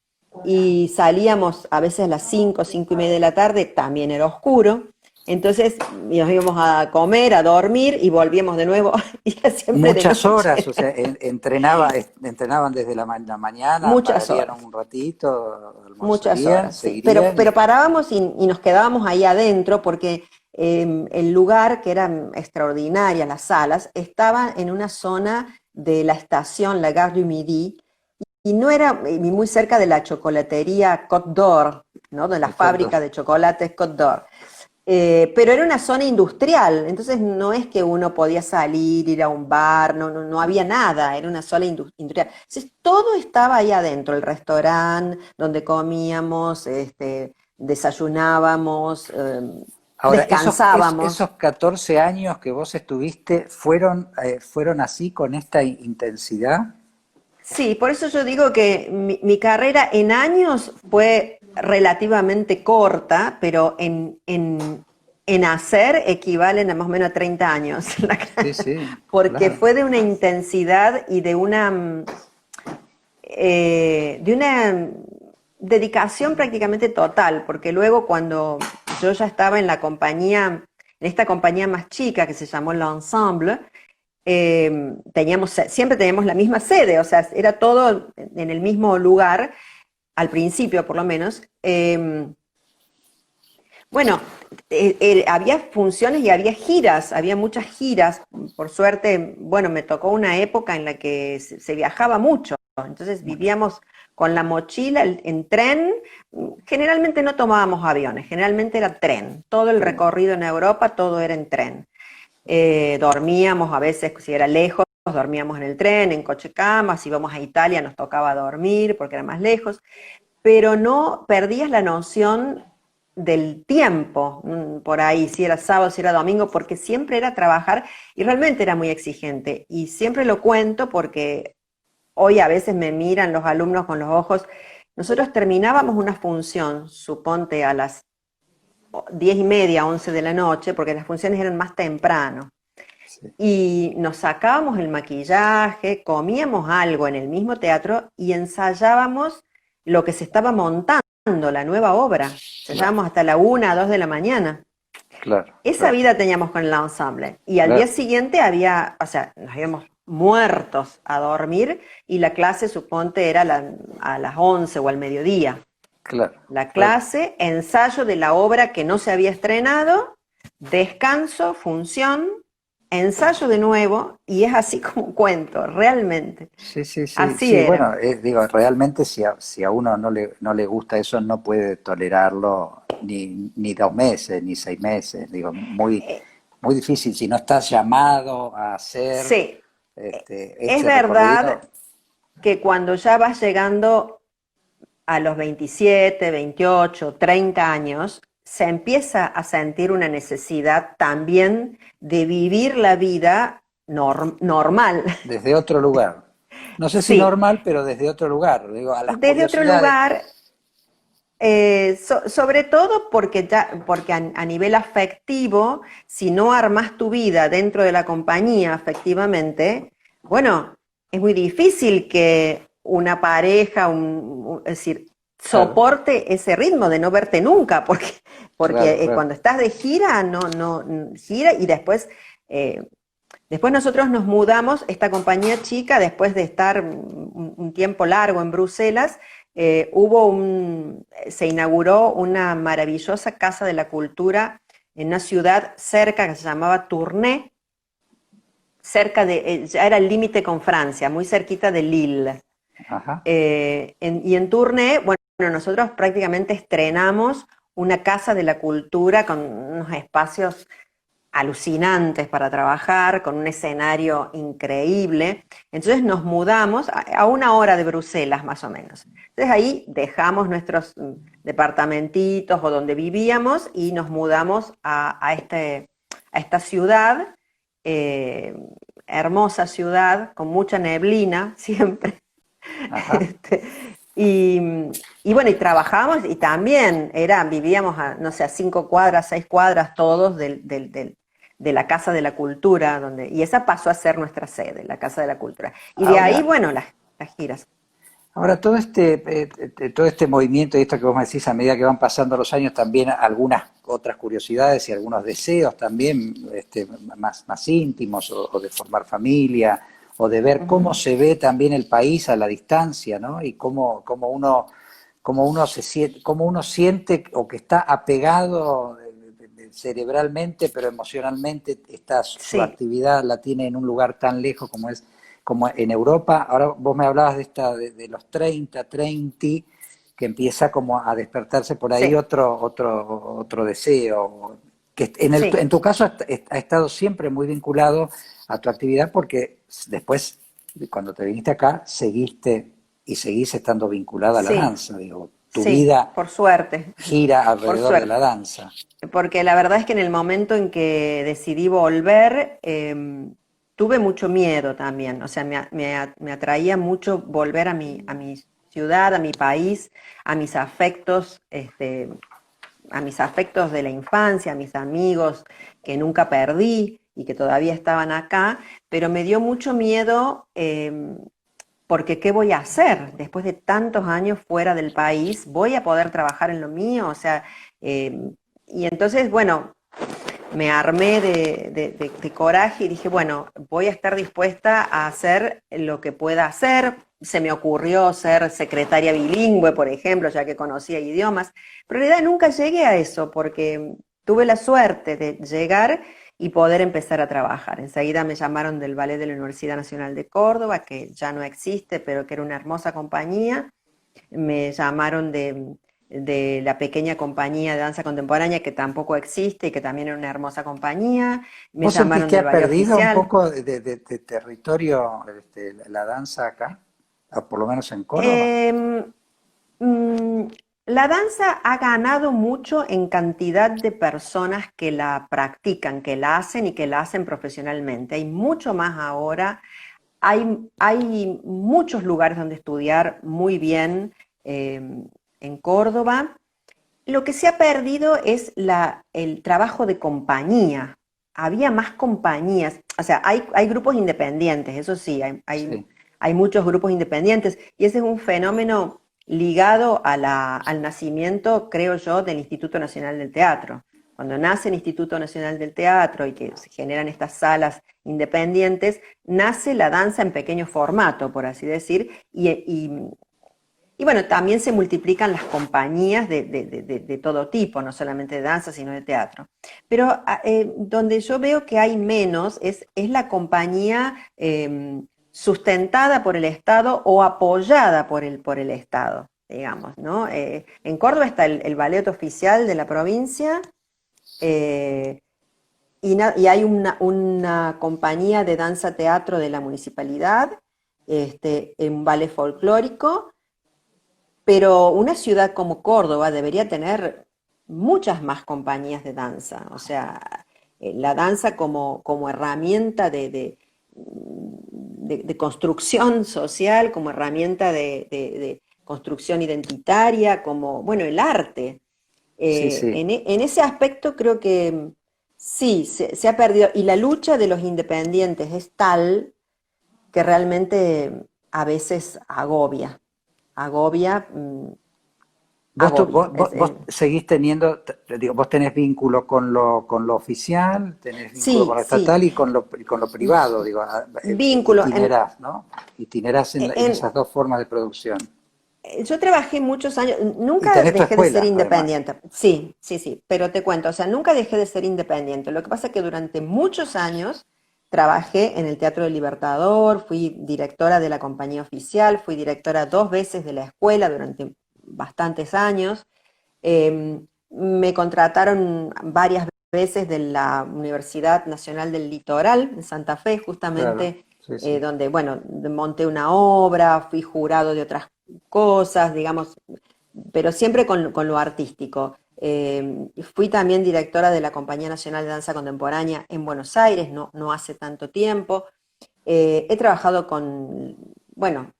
y salíamos a veces a las 5, 5:30 de la tarde, también era oscuro. Entonces nos íbamos a comer, a dormir y volvíamos de nuevo, y era siempre de Muchas horas, noche, o sea, entrenaban desde la mañana, muchas pararían horas. un ratito, Muchas almorzarían, horas, sí. Pero, seguirían pero y parábamos y nos quedábamos ahí adentro porque el lugar, que eran extraordinarias las salas, estaba en una zona de la estación, la Gare du Midi, y no era y muy cerca de la chocolatería Côte d'Or, ¿no? De la El fábrica cóndor. de chocolates Côte d'Or. Pero era una zona industrial, entonces no es que uno podía salir, ir a un bar, no había nada, era una zona industrial. Entonces todo estaba ahí adentro, el restaurante donde comíamos, desayunábamos, Ahora, descansábamos. esos 14 años que vos estuviste, ¿fueron así con esta intensidad? Sí, por eso yo digo que mi carrera en años fue relativamente corta, pero en hacer equivalen a más o menos a 30 años, Sí, sí, porque claro. fue de una intensidad y de una dedicación prácticamente total, porque luego cuando yo ya estaba en la compañía, en esta compañía más chica que se llamó L'Ensemble, siempre teníamos la misma sede, o sea, era todo en el mismo lugar, al principio por lo menos. Bueno, había funciones y había giras, había muchas giras. Por suerte, bueno, me tocó una época en la que se viajaba mucho, entonces Mucho. vivíamos con la mochila en tren. Generalmente no tomábamos aviones, generalmente era tren. Todo el Tren. recorrido en Europa, todo era en tren. Dormíamos a veces, si era lejos, dormíamos en el tren, en coche cama, si íbamos a Italia nos tocaba dormir porque era más lejos, pero no perdías la noción del tiempo, por ahí, si era sábado, si era domingo, porque siempre era trabajar y realmente era muy exigente. Y siempre lo cuento porque hoy a veces me miran los alumnos con los ojos. Nosotros terminábamos una función, suponte a las 10:30, 11 de la noche, porque las funciones eran más temprano. Sí. Y nos sacábamos el maquillaje, comíamos algo en el mismo teatro y ensayábamos lo que se estaba montando, la nueva obra. Claro, Ensayábamos hasta la 1, 2 de la mañana. claro, Esa claro, vida teníamos con el ensemble. Y al día claro, siguiente había, o sea, nos íbamos muertos a dormir y la clase, suponte, era a las 11 o al mediodía. claro, La claro. clase, ensayo de la obra que no se había estrenado, descanso, función, ensayo de nuevo, y es así como cuento, realmente. Sí, sí, sí, Así sí, era. bueno, digo, realmente si a uno no le gusta eso, no puede tolerarlo ni 2 meses, ni 6 meses, digo, muy difícil. Si no estás llamado a hacer Sí, es ese recorrido, verdad que cuando ya vas llegando a los 27, 28, 30 años, se empieza a sentir una necesidad también de vivir la vida normal. desde otro lugar. No sé si Sí, normal, pero desde otro lugar, digo, a las desde otro curiosidades. lugar. Sobre todo porque a nivel afectivo, si no armas tu vida dentro de la compañía afectivamente, bueno, es muy difícil que una pareja, es decir, Claro, soporte ese ritmo de no verte nunca, claro, porque claro. cuando estás de gira, no, gira y después nosotros nos mudamos, esta compañía chica, después de estar un tiempo largo en Bruselas, se inauguró una maravillosa Casa de la Cultura en una ciudad cerca que se llamaba Tournai, ya era el límite con Francia, muy cerquita de Lille. Ajá. Y en Tournai, bueno, nosotros prácticamente estrenamos una Casa de la Cultura con unos espacios alucinantes para trabajar, con un escenario increíble. Entonces nos mudamos a 1 hora de Bruselas, más o menos. Entonces ahí dejamos nuestros departamentitos o donde vivíamos y nos mudamos a esta ciudad, eh, hermosa ciudad, con mucha neblina siempre. Ajá. Este, y, y bueno, y trabajábamos y también vivíamos no sé, a 5 cuadras, 6 cuadras todos de la Casa de la Cultura, y esa pasó a ser nuestra sede, la Casa de la Cultura. Y de ahí, Ahora, bueno, las giras. Ahora, todo este movimiento y esto que vos me decís, a medida que van pasando los años, también algunas otras curiosidades y algunos deseos también más íntimos, o de formar familia, o de ver cómo Ujú. se ve también el país a la distancia, ¿no? Y cómo uno siente o que está apegado cerebralmente, pero emocionalmente su Sí, actividad la tiene en un lugar tan lejos como es como en Europa, ahora vos me hablabas de los 30, que empieza como a despertarse por ahí Sí, otro deseo, que sí. en tu caso ha estado siempre muy vinculado a tu actividad porque después, cuando te viniste acá, seguiste y seguís estando vinculada a la Sí, danza, digo, tu sí, vida por suerte, gira por alrededor de la suerte. danza. Porque la verdad es que en el momento en que decidí volver, tuve mucho miedo también. O sea, me atraía mucho volver a mi ciudad, a mi país, a mis afectos, a mis afectos de la infancia, a mis amigos que nunca perdí y que todavía estaban acá, pero me dio mucho miedo porque ¿qué voy a hacer? Después de tantos años fuera del país, ¿voy a poder trabajar en lo mío? O sea, y entonces, bueno, me armé de coraje y dije, bueno, voy a estar dispuesta a hacer lo que pueda hacer. Se me ocurrió ser secretaria bilingüe, por ejemplo, ya que conocía idiomas, pero en realidad nunca llegué a eso porque tuve la suerte de llegar y poder empezar a trabajar. Enseguida me llamaron del Ballet de la Universidad Nacional de Córdoba, que ya no existe, pero que era una hermosa compañía. Me llamaron de la pequeña compañía de danza contemporánea que tampoco existe y que también era una hermosa compañía. Me ¿Vos sentís llamaron que del ha ballet perdido un oficial. poco de territorio la danza acá? O por lo menos en Córdoba. Eh, mm, la danza ha ganado mucho en cantidad de personas que la practican, que la hacen y que la hacen profesionalmente. Hay mucho más ahora. Hay muchos lugares donde estudiar muy bien eh, en Córdoba. Lo que se ha perdido es el trabajo de compañía. Había más compañías, o sea, hay grupos independientes, eso sí, Sí, hay muchos grupos independientes y ese es un fenómeno ligado al nacimiento, creo yo, del Instituto Nacional del Teatro. Cuando nace el Instituto Nacional del Teatro y que se generan estas salas independientes, nace la danza en pequeño formato, por así decir, y bueno, también se multiplican las compañías de todo tipo, no solamente de danza, sino de teatro. Pero donde yo veo que hay menos es la compañía sustentada por el Estado o apoyada por el Estado, digamos, ¿no? En Córdoba está el ballet oficial de la provincia, eh, y hay una compañía de danza teatro de la municipalidad, un ballet folclórico, pero una ciudad como Córdoba debería tener muchas más compañías de danza, o sea, la danza como herramienta de construcción social, como herramienta de construcción identitaria, como, bueno, el arte. sí, sí. En ese aspecto creo que sí, se ha perdido. Y la lucha de los independientes es tal que realmente a veces agobia, Vos, agobia. vos seguís teniendo, digo, vos tenés vínculo con lo oficial, tenés vínculo con Sí, lo sí, estatal y con lo privado, digo, vínculo. itinerás, ¿no? Itinerás en En, esas dos formas de producción. yo trabajé muchos años, Y nunca tenés tu dejé de ser escuela, además. independiente. Sí, sí, sí, pero te cuento, o sea, nunca dejé de ser independiente. Lo que pasa es que durante muchos años trabajé en el Teatro del Libertador, fui directora de la compañía oficial, fui directora 2 veces de la escuela durante bastantes años. Me contrataron varias veces de la Universidad Nacional del Litoral, en Santa Fe, Claro, justamente, sí, sí. donde, bueno, monté una obra, fui jurado de otras cosas, digamos, pero siempre con lo artístico. Fui también directora de la Compañía Nacional de Danza Contemporánea en Buenos Aires, no hace tanto tiempo. He trabajado bueno,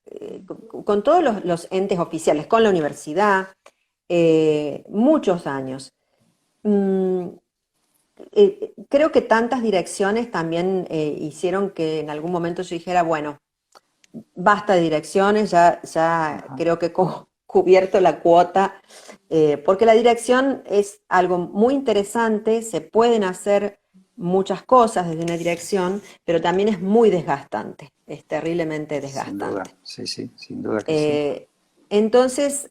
con todos los entes oficiales, con la universidad, muchos años. Mm, Creo que tantas direcciones también hicieron que en algún momento yo dijera, bueno, basta de direcciones, ya Ajá. creo que he cubierto la cuota, porque la dirección es algo muy interesante, se pueden hacer muchas cosas desde una dirección, pero también es muy desgastante, es terriblemente Sin duda, desgastante. sí, sí, sin duda que sí. Eh, entonces,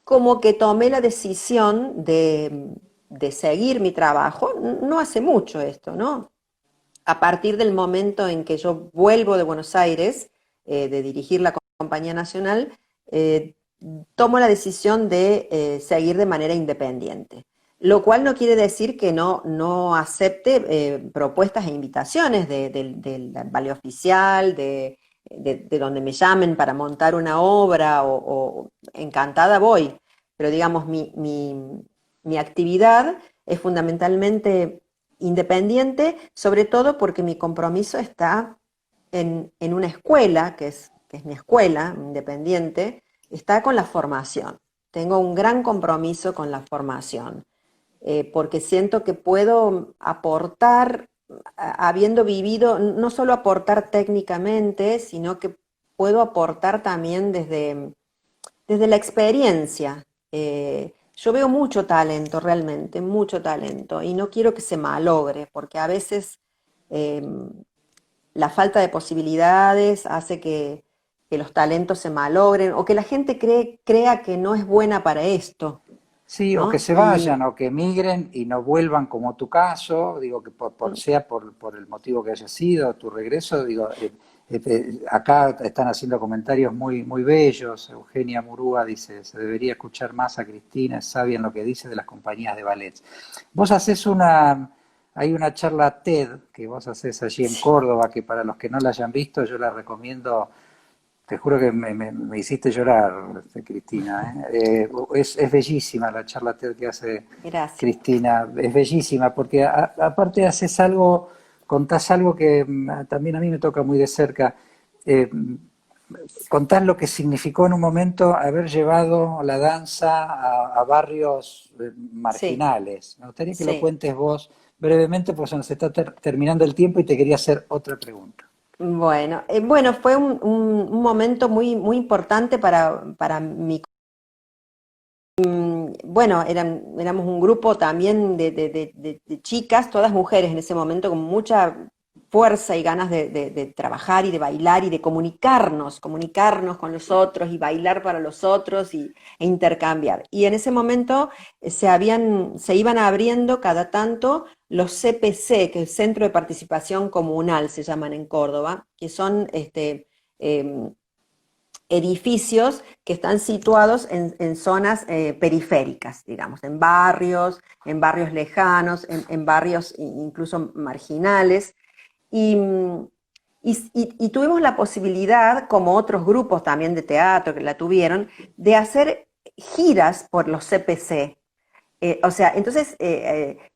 como que tomé la decisión de seguir mi trabajo, no hace mucho esto, ¿no? a partir del momento en que yo vuelvo de Buenos Aires, de dirigir la Compañía Nacional, tomo la decisión de seguir de manera independiente. Lo cual no quiere decir que no acepte propuestas e invitaciones del Ballet Oficial, de donde me llamen para montar una obra, o encantada voy. Pero digamos, mi actividad es fundamentalmente independiente, sobre todo porque mi compromiso está en una escuela, que es mi escuela independiente, está con la formación. Tengo un gran compromiso con la formación, porque siento que puedo aportar, habiendo vivido, no solo aportar técnicamente, sino que puedo aportar también desde la experiencia. Yo veo mucho talento, realmente, mucho talento, y no quiero que se malogre, porque a veces eh, la falta de posibilidades hace que los talentos se malogren, o que la gente crea que no es buena para esto, Sí, o que ¿no? se vayan o que emigren y no vuelvan como tu caso, digo que sea por el motivo que haya sido tu regreso, digo, acá están haciendo comentarios muy bellos. Eugenia Murúa dice, se debería escuchar más a Cristina, es sabia en lo que dice de las compañías de ballet. Vos haces hay una charla TED que vos haces allí en Sí. Córdoba, que para los que no la hayan visto yo la recomiendo. Te juro que me hiciste llorar, Cristina, ¿eh? Es bellísima la charla TED que hace Gracias. Cristina, es bellísima, porque aparte haces algo, contás algo que también a mí me toca muy de cerca. Eh, Contás lo que significó en un momento haber llevado la danza a barrios Sí, marginales. Me gustaría que lo sí. cuentes vos brevemente, porque se nos está terminando el tiempo y te quería hacer otra pregunta. Bueno, fue un momento muy importante para mi. Bueno, éramos un grupo también de chicas, todas mujeres en ese momento, con mucha fuerza y ganas de trabajar y de bailar y de comunicarnos con los otros y bailar para los otros e intercambiar. Y en ese momento se iban abriendo cada tanto los CPC, que es el Centro de Participación Comunal, se llaman en Córdoba, que son em, edificios que están situados en zonas periféricas, digamos, en barrios lejanos, en barrios incluso marginales. Y, y tuvimos la posibilidad, como otros grupos también de teatro que la tuvieron, de hacer giras por los CPC. O sea, entonces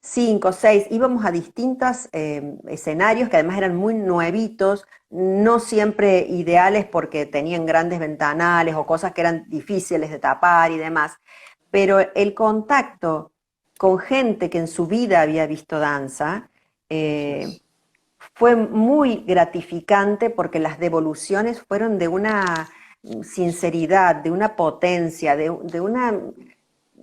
5, 6, íbamos a distintos escenarios que además eran muy nuevitos, no siempre ideales porque tenían grandes ventanales o cosas que eran difíciles de tapar y demás, pero el contacto con gente que en su vida había visto danza eh, fue muy gratificante, porque las devoluciones fueron de una sinceridad, de una potencia, de una,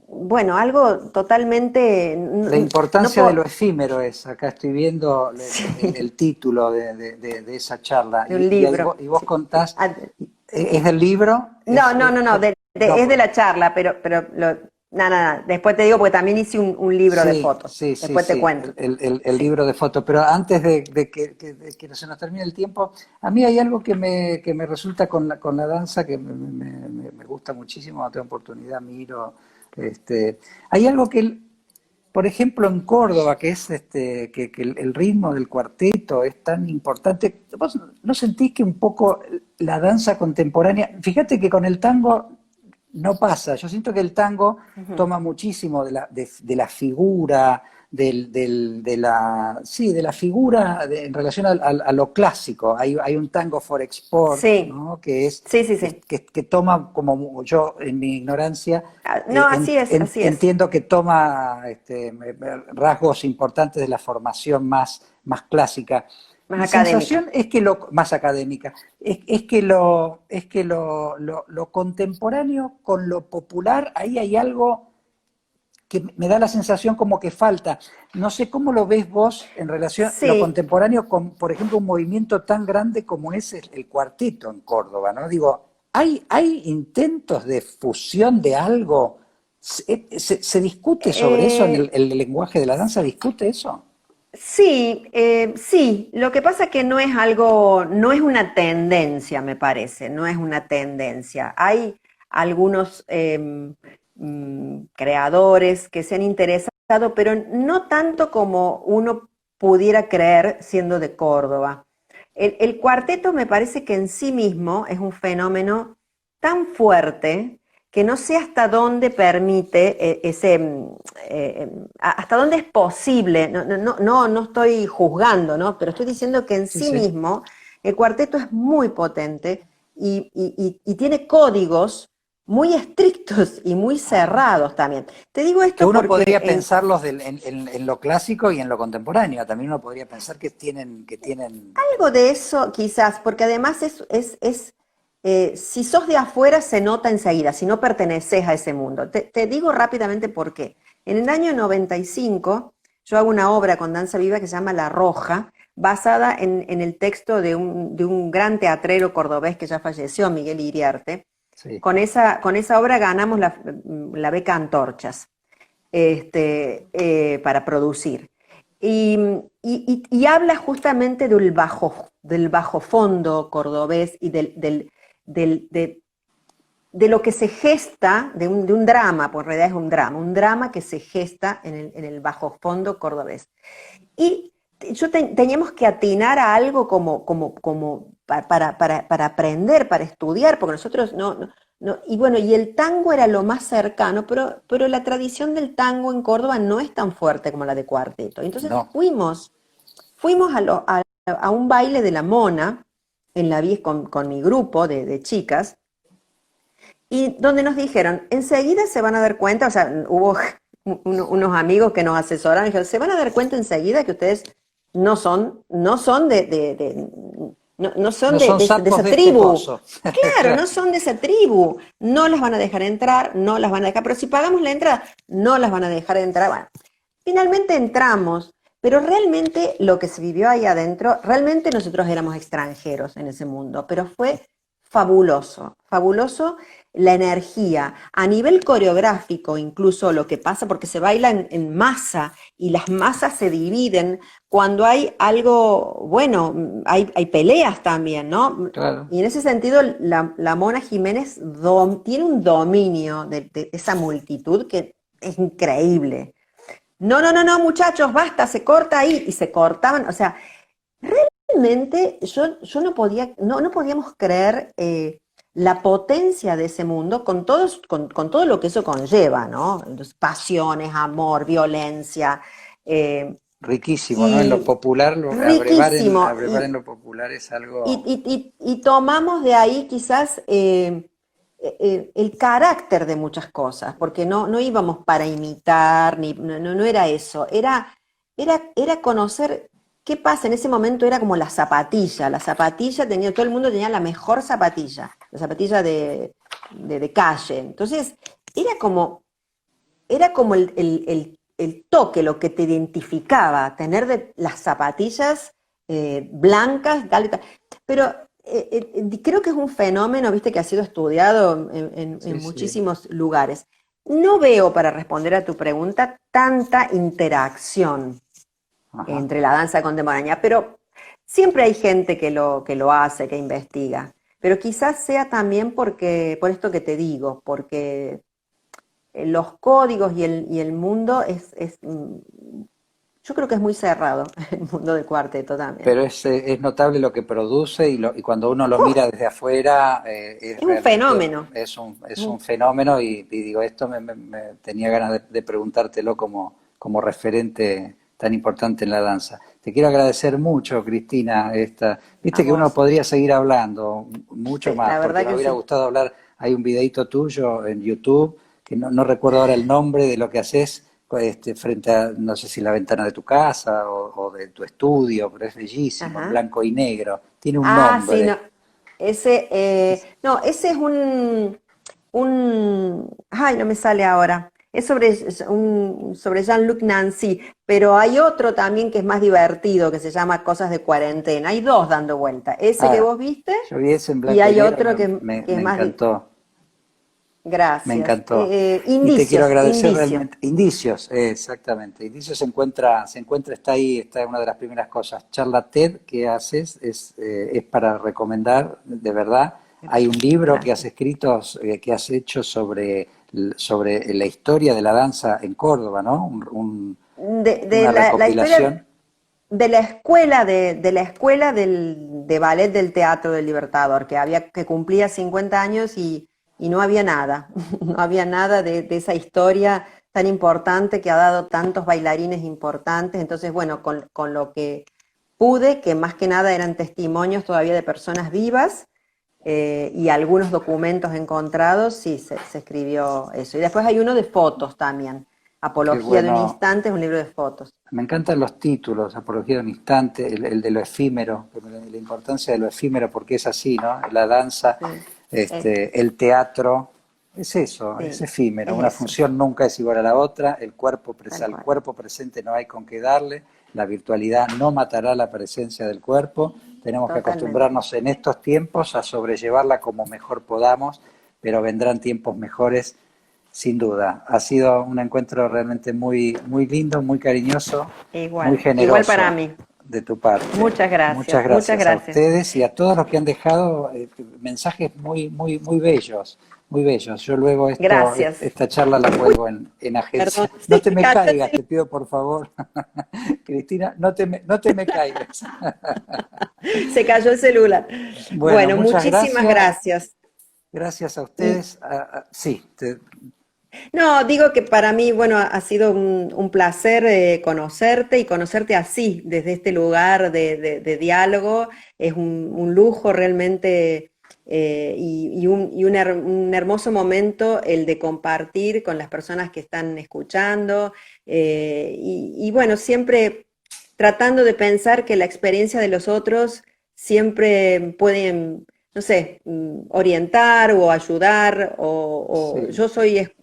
bueno, algo totalmente, La no importancia de lo puedo, efímero es, acá estoy viendo sí, el título de esa charla, de un libro. y vos Sí. contás, Ah, ¿es del libro? no, No, es de la charla, pero nada, después te digo, porque también hice un libro de sí, fotos, sí, sí, después te sí, cuento. el Sí, libro de fotos, pero antes de que se nos termine el tiempo, a mí hay algo que me resulta con la danza que me gusta muchísimo, cuando tengo oportunidad miro, hay algo por ejemplo, en Córdoba, que es que el ritmo del cuarteto es tan importante. ¿Vos no sentís que un poco la danza contemporánea, fíjate que con el tango no pasa? Yo siento que el tango ujú, toma muchísimo de la figura, sí, de la figura en relación a lo clásico. Hay un tango for export, sí, ¿no? Que es sí, sí, sí. que toma, como yo en mi ignorancia, Ah, no, así es, entiendo que toma rasgos importantes de la formación más clásica. más Mi académica. sensación es que más académica, es que lo contemporáneo con lo popular, ahí hay algo que me da la sensación como que falta. No sé cómo lo ves vos en relación lo Sí, contemporáneo con, por ejemplo, un movimiento tan grande como es el cuarteto en Córdoba, ¿no? Digo, hay intentos de fusión de algo? Se discute sobre eso en eh, el lenguaje de la danza? ¿Discute eso? Sí, sí, lo que pasa es que no es algo, no es una tendencia, me parece, no es una tendencia. Hay algunos creadores que se han interesado, pero no tanto como uno pudiera creer siendo de Córdoba. El cuarteto me parece que en sí mismo es un fenómeno tan fuerte que no sé hasta dónde permite hasta dónde es posible, no estoy juzgando, ¿no? Pero estoy diciendo que en Sí, sí sí. mismo el cuarteto es muy potente y tiene códigos muy estrictos y muy Ajá. cerrados también. Te digo Que esto uno porque podría pensarlos en lo clásico y en lo contemporáneo. También uno podría pensar que tienen, algo de eso quizás, porque además si sos de afuera se nota enseguida, si no perteneces a ese mundo. Te digo rápidamente por qué. En el año 95 yo hago una obra con danza viva que se llama La Roja, basada en el texto de un gran teatrero cordobés que ya falleció, Miguel Iriarte. sí. Con esa obra ganamos la beca Antorchas para producir. Y, y habla justamente del bajo fondo cordobés y del- de, de lo que se gesta de un drama, por realidad es un drama que se gesta en el bajo fondo cordobés. Y teníamos que atinar a algo como para aprender, para estudiar, porque nosotros no, y bueno, y el tango era lo más cercano, pero la tradición del tango en Córdoba no es tan fuerte como la de cuarteto. Entonces No. fuimos a un baile de la Mona en la con mi grupo de chicas, y donde nos dijeron, enseguida se van a dar cuenta, o sea, hubo unos amigos que nos asesoraron, y dijeron, se van a dar cuenta enseguida que ustedes no son no son No de, son de- de sapos esa de este tribu. pozo. Claro, Claro. no son de esa tribu. No las van a dejar entrar, no las van a dejar, pero si pagamos la entrada, no las van a dejar entrar. Bueno, finalmente entramos, pero realmente lo que se vivió ahí adentro, realmente nosotros éramos extranjeros en ese mundo, pero fue fabuloso, fabuloso la energía, a nivel coreográfico incluso lo que pasa, porque se baila en masa y las masas se dividen cuando hay algo, bueno, hay peleas también, ¿no? Claro. Y en ese sentido, la Mona Jiménez tiene un dominio de esa multitud que es increíble. No, no, no, no, muchachos, basta, se corta ahí. Y se cortaban, o sea, realmente yo no podíamos creer la potencia de ese mundo con todo lo que eso conlleva, ¿no? Pasiones, amor, violencia, eh, Riquísimo, ¿no? En lo y popular, riquísimo. abrevar en lo popular es Y, algo. y tomamos de ahí quizás el carácter de muchas cosas, porque no íbamos para imitar, no era eso, era conocer qué pasa. En ese momento era como la zapatilla todo el mundo tenía la mejor zapatilla, la zapatilla de calle. Entonces, era como, era como el toque, lo que te identificaba, tener las zapatillas blancas, tal y tal. Pero creo que es un fenómeno, viste, que ha sido estudiado en Sí, sí. muchísimos lugares. No veo, para responder a tu pregunta, tanta interacción Ajá. entre la danza contemporánea, pero siempre hay gente que lo hace, que investiga. Pero quizás sea también por esto que te digo, porque los códigos y el mundo yo creo que es muy cerrado el mundo del cuarteto también. Pero es notable lo que produce y cuando uno lo ¡Uf! mira desde afuera, es Es un realmente fenómeno. es un fenómeno y digo, esto me tenía ganas de preguntártelo como referente tan importante en la danza. Te quiero agradecer mucho, Cristina. A Viste que uno vos. podría seguir hablando mucho Sí, más, la porque verdad me que hubiera sí. gustado hablar. Hay un videito tuyo en YouTube, que no recuerdo ahora el nombre de lo que haces, frente a, no sé si la ventana de tu casa o de tu estudio, pero es bellísimo, en Ajá. blanco y negro. Tiene un Ah, sí, no. nombre. Ese es ay, no me sale ahora. Es sobre Jean-Luc Nancy, pero hay otro también que es más divertido, que se llama Cosas de Cuarentena. Hay dos dando vuelta. Ese que Ah, vos viste yo vi ese en y blanco y hay negro y otro que, que es me más. encantó. Me Gracias. encantó. Y te quiero agradecer Indicio. realmente. Indicios, exactamente. Indicios se encuentra, está ahí, está en una de las primeras cosas. Charla TED que haces es para recomendar, de verdad. Hay un libro que has Gracias. escrito, que has hecho sobre la historia de la danza en Córdoba, ¿no? De Una la historia recopilación. de la escuela de ballet del Teatro del Libertador, que cumplía 50 años y no había nada, no había nada de esa historia tan importante que ha dado tantos bailarines importantes. Entonces, bueno, con lo que pude, que más que nada eran testimonios todavía de personas vivas, y algunos documentos encontrados, sí, se escribió eso. Y después hay uno de fotos también. Qué Apología de un bueno. instante es un libro de fotos. Me encantan los títulos, Apología de un instante, el de lo efímero, la importancia de lo efímero, porque es así, ¿no? La danza, Sí, es, el teatro, es eso, es sí, efímero. Una es eso, función nunca es igual a la otra, tal al cual, cuerpo presente no hay con qué darle, la virtualidad no matará la presencia del cuerpo. Tenemos que totalmente. acostumbrarnos en estos tiempos a sobrellevarla como mejor podamos, pero vendrán tiempos mejores. Sin duda, ha sido un encuentro realmente muy, muy lindo, muy cariñoso, muy Igual para generoso mí. de tu parte. Muchas Muchas gracias, muchas gracias a gracias. ustedes y a todos los que han dejado mensajes muy, muy, muy bellos, muy bellos. Yo luego Gracias. esta charla la cuelgo en Perdón, agencia. No se te me cayó el caigas, celular. te pido por favor, Cristina, no te me caigas. Se cayó el celular. Bueno, Bueno, muchas muchísimas gracias. gracias. Gracias a Mm, ustedes. Sí, No, digo que para mí, bueno, ha sido un placer conocerte y conocerte así, desde este lugar de diálogo. Es un lujo realmente, un hermoso momento el de compartir con las personas que están escuchando. Y bueno, siempre tratando de pensar que la experiencia de los otros siempre pueden, no sé, orientar o ayudar, sí. yo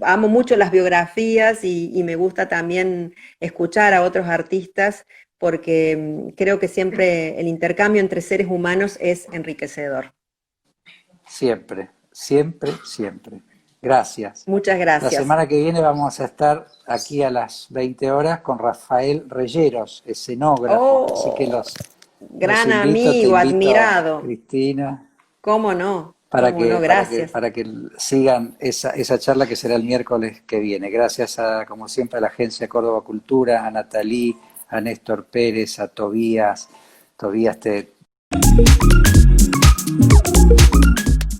amo mucho las biografías y me gusta también escuchar a otros artistas porque creo que siempre el intercambio entre seres humanos es enriquecedor. Siempre, siempre, siempre. Gracias. Muchas La gracias. semana que viene vamos a estar aquí a las 20 horas con Rafael Reyeros, escenógrafo. Así que Oh, los gran invito, te amigo, invito, admirado. Cristina, ¿Cómo no? para ¿Cómo no? que, para que, Gracias. para que sigan esa charla que será el miércoles que viene. Gracias como siempre, a la Agencia Córdoba Cultura, a Natalí, a Néstor Pérez, a Tobías. Tobías,